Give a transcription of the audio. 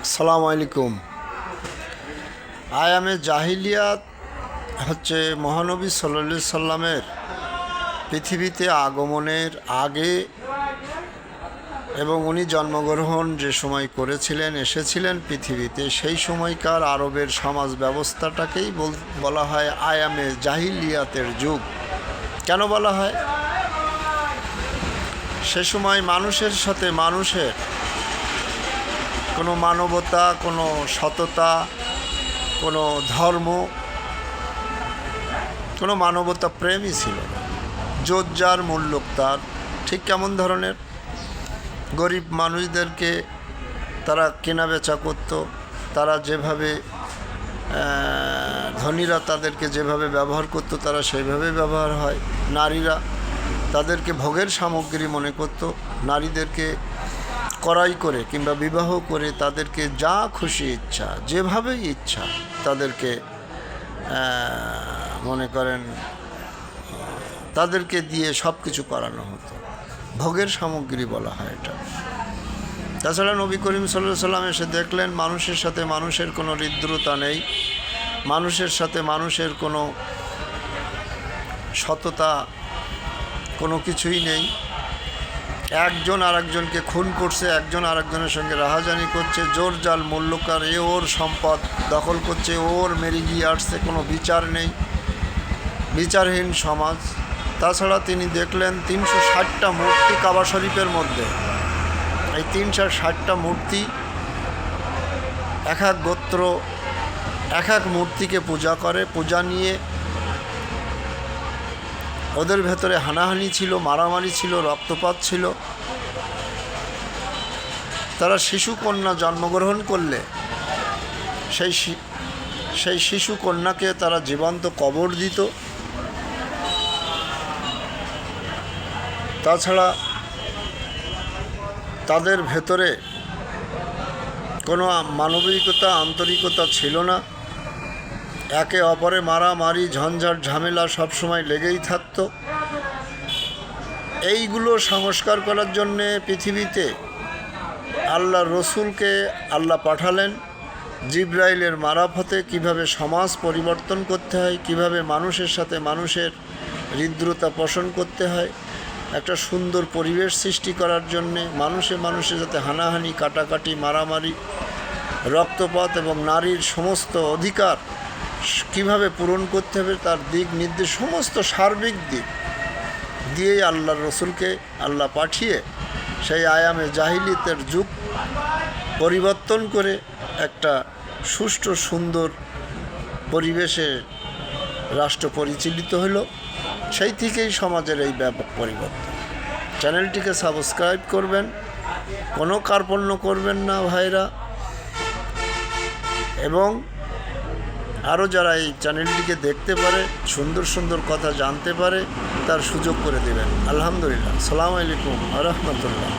আসসালামু আলাইকুম। আয়ামে জাহিলিয়াত হচ্ছে মহানবী সাল্লাল্লাহু আলাইহি সাল্লামের পৃথিবীতে আগমনের আগে এবং উনি জন্মগ্রহণ যে সময় করেছিলেন, এসেছিলেন পৃথিবীতে, সেই সময়কার আরবের সমাজ ব্যবস্থাটাকেই বলা হয় আয়ামে জাহিলিয়াতের যুগ। কেন বলা হয়? সে সময় মানুষের সাথে মানুষের কোনো মানবতা, কোনো সততা, কোনো ধর্ম, কোনো মানবতা প্রেমই ছিল না। যার মূল্য তার। ঠিক কেমন ধরনের? গরিব মানুষদেরকে তারা কেনা বেচা করত, তারা যেভাবে ধনীরা তাদেরকে যেভাবে ব্যবহার করত তারা সেইভাবে ব্যবহার হয়। নারীরা তাদেরকে ভোগের সামগ্রী মনে করত। নারীদেরকে কড়াই করে কিংবা বিবাহ করে তাদেরকে যা খুশি ইচ্ছা, যেভাবেই ইচ্ছা তাদেরকে মনে করেন তাদেরকে দিয়ে সব কিছু করানো হতো। ভোগের সামগ্রী বলা হয় এটা। তাছাড়া নবী করিম সাল্লাল্লাহু আলাইহি সাল্লাম এসে দেখলেন মানুষের সাথে মানুষের কোনো হৃদ্রতা নেই, মানুষের সাথে মানুষের কোনো সততা, কোনো কিছুই নেই। একজন আরেকজনকে খুন করছে, একজন আরেকজনের সঙ্গে রাহাজানি করছে, জোর জাল মূল্যকার, এ ওর সম্পদ দখল করছে, ওর মেরে গিয়ে আসছে, কোনো বিচার নেই, বিচারহীন সমাজ। তাছাড়া তিনি দেখলেন 360টা মূর্তি কাবা শরীফের মধ্যে। এই 360টা মূর্তি, এক এক গোত্র এক এক মূর্তিকে পূজা করে। পূজা নিয়ে ওদের ভেতরে হানাহানি ছিল, মারামারি ছিল, রক্তপাত ছিল। তারা শিশু কন্যা জন্মগ্রহণ করলে সেই শিশু কন্যাকে তারা জীবন্ত কবর দিত। তাছাড়া তাদের ভেতরে কোনো মানবিকতা, আন্তরিকতা ছিল না। একে অপরে মারামারি, ঝঞ্ঝাট, ঝামেলা সবসময় লেগেই থাকতো। এইগুলো সংস্কার করার জন্যে পৃথিবীতে আল্লাহ রসুলকে আল্লাহ পাঠালেন জিবরাইলের মারফতে। কিভাবে সমাজ পরিবর্তন করতে হয়, কিভাবে মানুষের সাথে মানুষের হৃদ্রতা পোষণ করতে হয়, একটা সুন্দর পরিবেশ সৃষ্টি করার জন্যে, মানুষে যাতে হানাহানি, কাটাকাটি, মারামারি, রক্তপাত এবং নারীর সমস্ত অধিকার কিভাবে পূরণ করতে হবে তার দিক নির্দেশ, সমস্ত সার্বিক দিক দিয়েই আল্লাহর রসুলকে আল্লাহ পাঠিয়ে সেই আয়ামে জাহিলিয়াতের যুগ পরিবর্তন করে একটা সুষ্ঠু সুন্দর পরিবেশে রাষ্ট্র পরিচালিত হলো। সেই থেকেই সমাজের এই ব্যাপক পরিবর্তন। চ্যানেলটিকে সাবস্ক্রাইব করবেন, কোনো কার্পণ্য করবেন না ভাইরা, এবং আরও যারা এই চ্যানেলটিকে দেখতে পারে, সুন্দর সুন্দর কথা জানতে পারে, তার সুযোগ করে দেবেন। আলহামদুলিল্লাহ। আসসালামু আলাইকুম ওয়া রাহমাতুল্লাহ।